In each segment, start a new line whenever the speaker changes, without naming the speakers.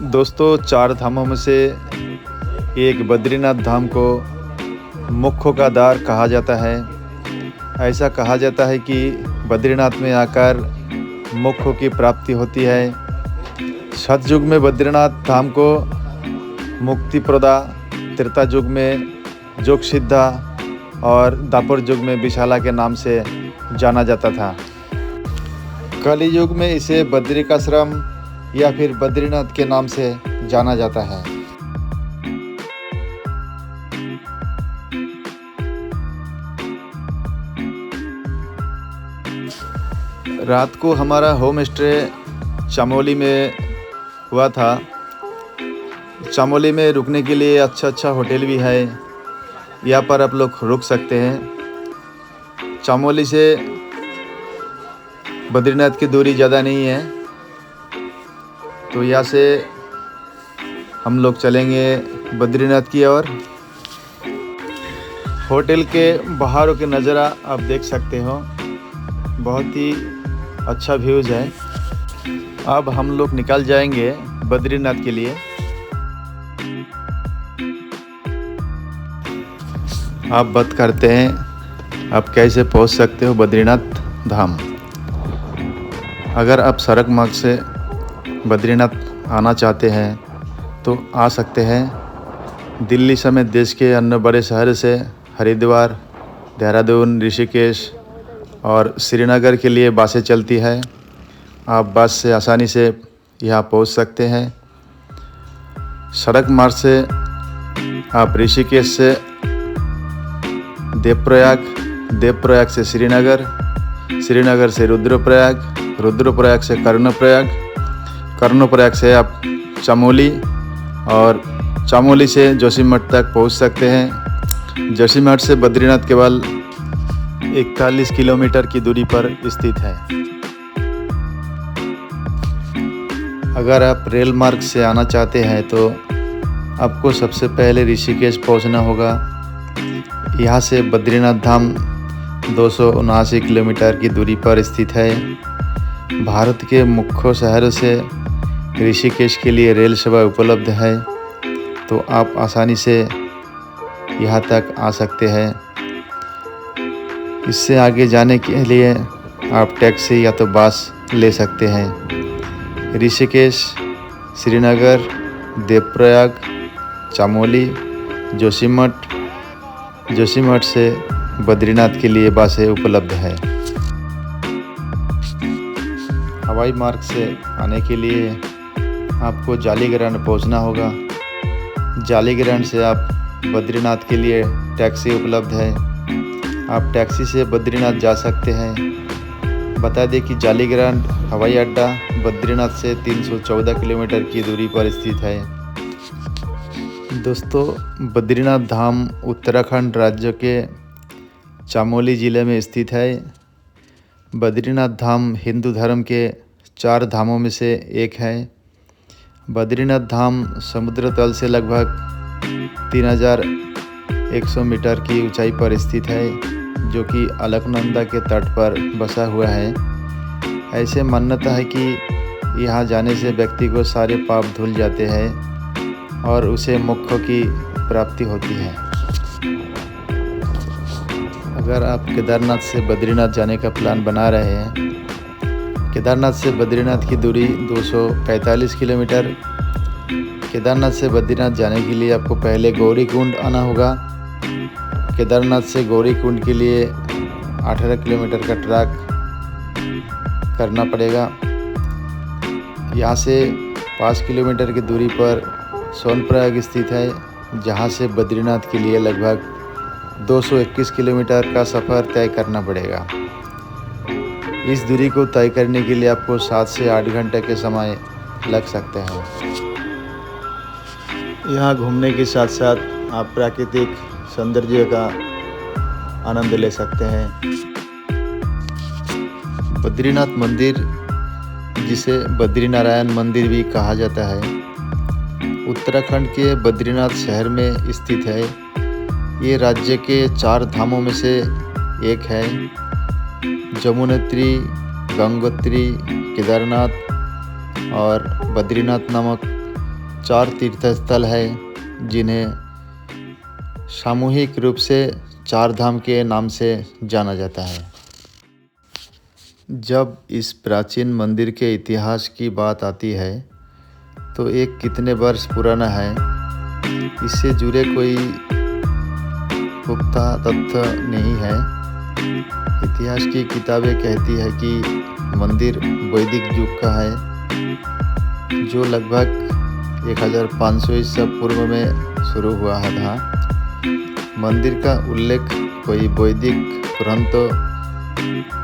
दोस्तों, चार धामों में से एक बद्रीनाथ धाम को मुख्य का द्वार कहा जाता है। ऐसा कहा जाता है कि बद्रीनाथ में आकर मुख्य की प्राप्ति होती है। सतयुग में बद्रीनाथ धाम को मुक्ति प्रदा, त्रेता युग में जोग सिद्धा और द्वापर युग में विशाला के नाम से जाना जाता था। कली युग में इसे बद्रिकाश्रम या फिर बद्रीनाथ के नाम से जाना जाता है। रात को हमारा होम स्टे चमोली में हुआ था। चमोली में रुकने के लिए अच्छा होटल भी है, यहाँ पर आप लोग रुक सकते हैं। चमोली से बद्रीनाथ की दूरी ज़्यादा नहीं है, तो यहाँ से हम लोग चलेंगे बद्रीनाथ की ओर। होटल के बाहरों के नज़ारा आप देख सकते हो, बहुत ही अच्छा व्यूज़ है। अब हम लोग निकल जाएंगे बद्रीनाथ के लिए। आप बात करते हैं आप कैसे पहुंच सकते हो बद्रीनाथ धाम। अगर आप सड़क मार्ग से बद्रीनाथ आना चाहते हैं तो आ सकते हैं। दिल्ली समेत देश के अन्य बड़े शहर से हरिद्वार, देहरादून, ऋषिकेश और श्रीनगर के लिए बसें चलती है। आप बस से आसानी से यहाँ पहुँच सकते हैं। सड़क मार्ग से आप ऋषिकेश से देवप्रयाग से श्रीनगर, श्रीनगर से रुद्रप्रयाग से कर्णप्रयाग से आप चमोली और चमोली से जोशीमठ तक पहुंच सकते हैं। जोशीमठ से बद्रीनाथ केवल 41 किलोमीटर की दूरी पर स्थित है। अगर आप रेल मार्ग से आना चाहते हैं तो आपको सबसे पहले ऋषिकेश पहुंचना होगा। यहाँ से बद्रीनाथ धाम 279 किलोमीटर की दूरी पर स्थित है। भारत के मुख्य शहरों से ऋषिकेश के लिए रेल सेवा उपलब्ध है, तो आप आसानी से यहाँ तक आ सकते हैं। इससे आगे जाने के लिए आप टैक्सी या तो बस ले सकते हैं। ऋषिकेश, श्रीनगर, देवप्रयाग, चमोली, जोशीमठ से बद्रीनाथ के लिए बसें उपलब्ध है। हवाई मार्ग से आने के लिए आपको जालीग्रांट पहुंचना होगा। जालीग्रांट से आप बद्रीनाथ के लिए टैक्सी उपलब्ध है। आप टैक्सी से बद्रीनाथ जा सकते हैं। बता दें कि जालीग्रांट हवाई अड्डा बद्रीनाथ से 314 किलोमीटर की दूरी पर स्थित है। दोस्तों, बद्रीनाथ धाम उत्तराखंड राज्य के चमोली ज़िले में स्थित है। बद्रीनाथ धाम हिंदू धर्म के 4 धामों में से एक है। बद्रीनाथ धाम समुद्र तल से लगभग 3100 मीटर की ऊंचाई पर स्थित है, जो कि अलकनंदा के तट पर बसा हुआ है। ऐसे मान्यता है कि यहाँ जाने से व्यक्ति को सारे पाप धुल जाते हैं और उसे मोक्ष की प्राप्ति होती है। अगर आप केदारनाथ से बद्रीनाथ जाने का प्लान बना रहे हैं, केदारनाथ से बद्रीनाथ की दूरी 245 किलोमीटर। केदारनाथ से बद्रीनाथ जाने के लिए आपको पहले गौरीकुंड आना होगा। केदारनाथ से गौरीकुंड के लिए 18 किलोमीटर का ट्रैक करना पड़ेगा। यहाँ से 5 किलोमीटर की दूरी पर सोनप्रयाग स्थित है, जहाँ से बद्रीनाथ के लिए लगभग 221 किलोमीटर का सफ़र तय करना पड़ेगा। इस दूरी को तय करने के लिए आपको 7 से 8 घंटे के समय लग सकते हैं। यहाँ घूमने के साथ साथ आप प्राकृतिक सौंदर्य का आनंद ले सकते हैं। बद्रीनाथ मंदिर, जिसे बद्रीनारायण मंदिर भी कहा जाता है, उत्तराखंड के बद्रीनाथ शहर में स्थित है। ये राज्य के 4 धामों में से एक है। यमुनोत्री, गंगोत्री, केदारनाथ और बद्रीनाथ नामक 4 तीर्थ स्थल है जिन्हें सामूहिक रूप से 4 धाम के नाम से जाना जाता है। जब इस प्राचीन मंदिर के इतिहास की बात आती है तो एक कितने वर्ष पुराना है, इससे जुड़े कोई पुख्ता तथ्य नहीं है। इतिहास की किताबें कहती है कि मंदिर वैदिक युग का है, जो लगभग 1500 ईसा पूर्व में शुरू हुआ था। मंदिर का उल्लेख कोई वैदिक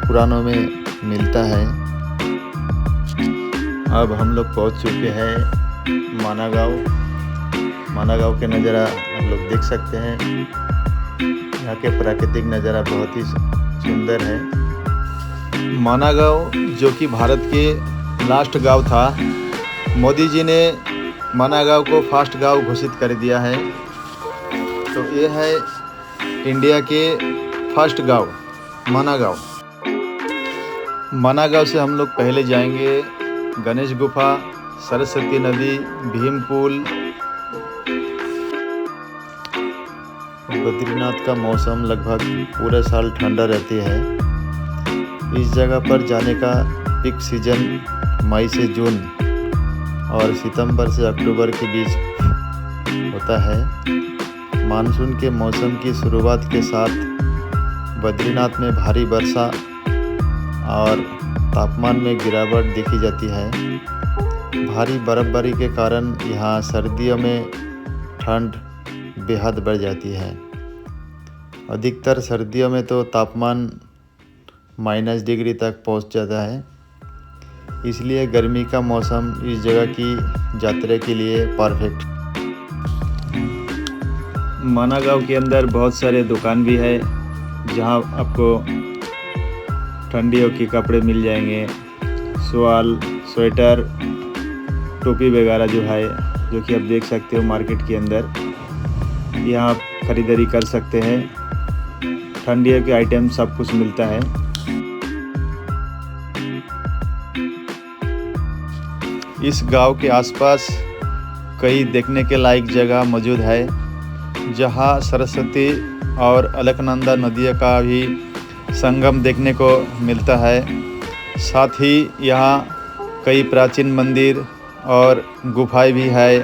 पुराणों में मिलता है। अब हम लोग पहुंच चुके हैं माना गाँव के नज़ारा आप लोग देख सकते हैं। यहाँ के प्राकृतिक नज़ारा बहुत ही सुंदर है। माना गाँव जो कि भारत के लास्ट गांव था, मोदी जी ने माना गाँव को फर्स्ट गांव घोषित कर दिया है। तो ये है इंडिया के फर्स्ट गांव माना गाँव। माना गाँव से हम लोग पहले जाएंगे गणेश गुफा, सरस्वती नदी, भीम पुल। बद्रीनाथ का मौसम लगभग पूरे साल ठंडा रहती है। इस जगह पर जाने का पीक सीजन मई से जून और सितंबर से अक्टूबर के बीच होता है। मानसून के मौसम की शुरुआत के साथ बद्रीनाथ में भारी वर्षा और तापमान में गिरावट देखी जाती है। भारी बर्फबारी के कारण यहाँ सर्दियों में ठंड बेहद बढ़ जाती है। अधिकतर सर्दियों में तो तापमान -डिग्री तक पहुँच जाता है। इसलिए गर्मी का मौसम इस जगह की यात्रा के लिए परफेक्ट। माना गाँव के अंदर बहुत सारे दुकान भी है जहाँ आपको ठंडियों के कपड़े मिल जाएंगे, शॉल, स्वेटर, टोपी वगैरह जो कि आप देख सकते हो मार्केट के अंदर। यहाँ आप खरीदारी कर सकते हैं। ठंडियों के आइटम सब कुछ मिलता है। इस गांव के आसपास कई देखने के लायक जगह मौजूद है, जहां सरस्वती और अलकनंदा नदियों का भी संगम देखने को मिलता है। साथ ही यहाँ कई प्राचीन मंदिर और गुफाएं भी है।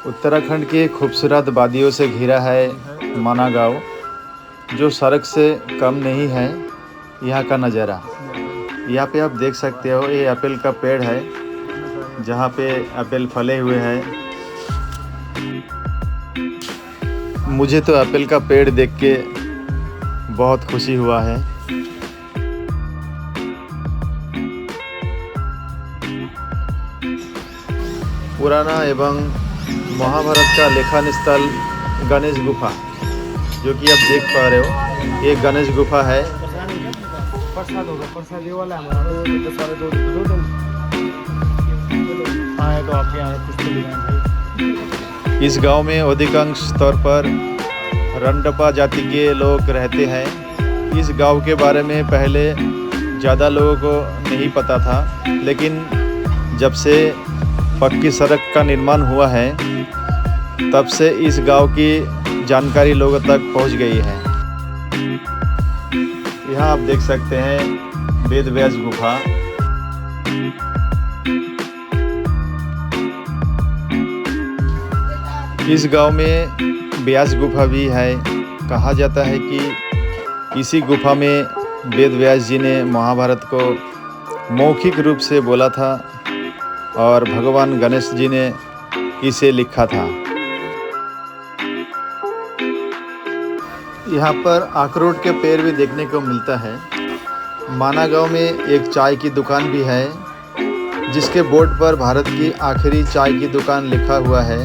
उत्तराखंड के खूबसूरत वादियों से घिरा है माना गाँव, जो सड़क से कम नहीं है। यहाँ का नज़ारा यहाँ पे आप देख सकते हो, ये एप्पल का पेड़ है जहाँ पे एप्पल फले हुए हैं। मुझे तो एप्पल का पेड़ देख के बहुत खुशी हुआ है। पुराना एवं महाभारत का लेखन स्थल गणेश गुफा, जो कि आप देख पा रहे हो, ये गणेश गुफा है।
प्रसाद होगा, प्रसाद ये वाला हमारा तो सारे दो दिन आए तो आपके यहाँ कुछ तो भाई।
इस गांव में अधिकांश तौर पर रंडपा जाति के लोग रहते हैं। इस गांव के बारे में पहले ज़्यादा लोगों को नहीं पता था, लेकिन जब से पक्की सड़क का निर्माण हुआ है तब से इस गांव की जानकारी लोगों तक पहुंच गई है। यहाँ आप देख सकते हैं वेद व्यास गुफा। इस गांव में व्यास गुफा भी है। कहा जाता है कि इसी गुफा में वेद व्यास जी ने महाभारत को मौखिक रूप से बोला था और भगवान गणेश जी ने इसे लिखा था। यहाँ पर अखरोट के पेड़ भी देखने को मिलता है। माना गांव में एक चाय की दुकान भी है, जिसके बोर्ड पर भारत की आखिरी चाय की दुकान लिखा हुआ है।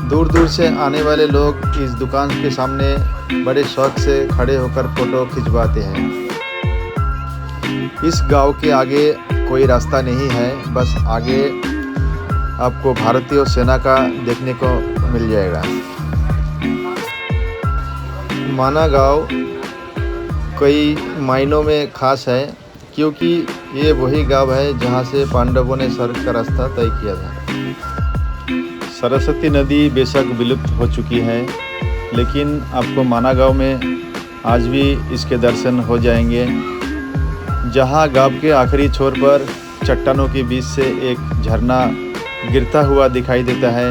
दूर दूर से आने वाले लोग इस दुकान के सामने बड़े शौक से खड़े होकर फ़ोटो खिंचवाते हैं। इस गांव के आगे कोई रास्ता नहीं है, बस आगे आपको भारतीय सेना का देखने को मिल जाएगा। माना गांव कई मायनों में ख़ास है, क्योंकि ये वही गांव है जहां से पांडवों ने स्वर्ग का रास्ता तय किया था। सरस्वती नदी बेशक विलुप्त हो चुकी है, लेकिन आपको माना गांव में आज भी इसके दर्शन हो जाएंगे, जहां गांव के आखिरी छोर पर चट्टानों के बीच से एक झरना गिरता हुआ दिखाई देता है।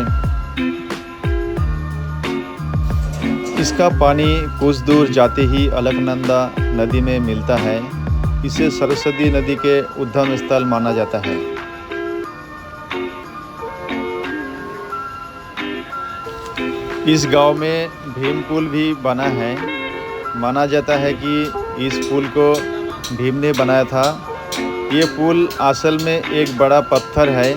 इसका पानी कुछ दूर जाते ही अलकनंदा नदी में मिलता है। इसे सरस्वती नदी के उद्गम स्थल माना जाता है। इस गांव में भीम पुल भी बना है। माना जाता है कि इस पुल को भीम ने बनाया था। ये पुल असल में एक बड़ा पत्थर है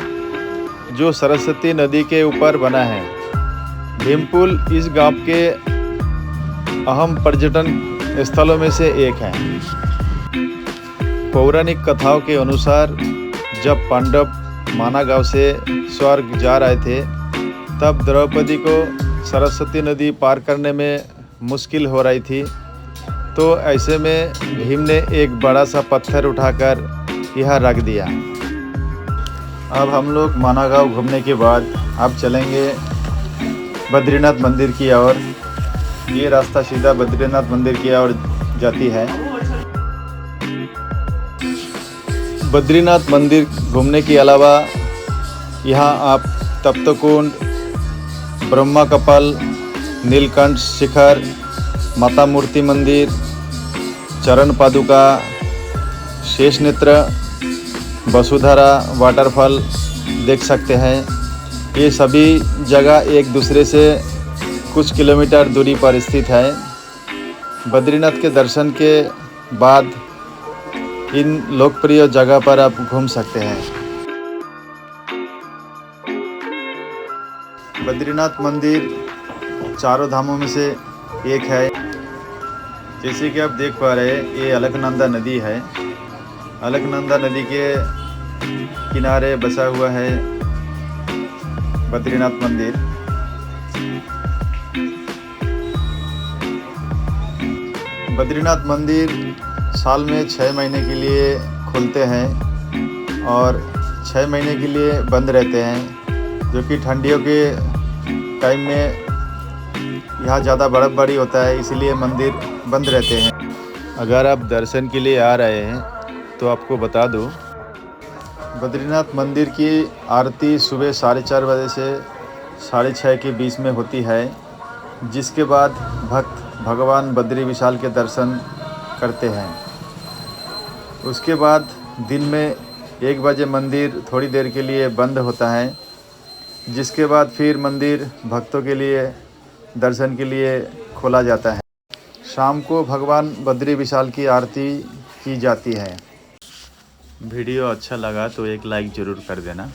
जो सरस्वती नदी के ऊपर बना है। भीम पुल इस गांव के अहम पर्यटन स्थलों में से एक है। पौराणिक कथाओं के अनुसार जब पांडव माना गांव से स्वर्ग जा रहे थे, तब द्रौपदी को सरस्वती नदी पार करने में मुश्किल हो रही थी। तो ऐसे में भीम ने एक बड़ा सा पत्थर उठाकर यहाँ रख दिया। अब हम लोग माना गांव घूमने के बाद अब चलेंगे बद्रीनाथ मंदिर की ओर। ये रास्ता सीधा बद्रीनाथ मंदिर की ओर जाती है। बद्रीनाथ मंदिर घूमने के अलावा यहाँ आप तप्तकुंड, ब्रह्मा कपाल, नीलकंठ शिखर, माता मूर्ति मंदिर, चरण पादुका, शेषनेत्र, वसुधारा वाटरफॉल देख सकते हैं। ये सभी जगह एक दूसरे से कुछ किलोमीटर दूरी पर स्थित है। बद्रीनाथ के दर्शन के बाद इन लोकप्रिय जगह पर आप घूम सकते हैं। बद्रीनाथ मंदिर चारों धामों में से एक है। जैसे कि आप देख पा रहे हैं, ये अलकनंदा नदी है। अलकनंदा नदी के किनारे बसा हुआ है बद्रीनाथ मंदिर। बद्रीनाथ मंदिर साल में 6 महीने के लिए खुलते हैं और 6 महीने के लिए बंद रहते हैं, जो कि ठंडियों के टाइम में यहाँ ज़्यादा बर्फ़बारी होता है, इसलिए मंदिर बंद रहते हैं। अगर आप दर्शन के लिए आ रहे हैं तो आपको बता दूँ, बद्रीनाथ मंदिर की आरती सुबह 4:30 बजे से 6:30 के बीच में होती है, जिसके बाद भक्त भगवान बद्री विशाल के दर्शन करते हैं। उसके बाद दिन में 1 बजे मंदिर थोड़ी देर के लिए बंद होता है, जिसके बाद फिर मंदिर भक्तों के लिए दर्शन के लिए खोला जाता है। शाम को भगवान बद्री विशाल की आरती की जाती है। वीडियो अच्छा लगा तो एक लाइक ज़रूर कर देना।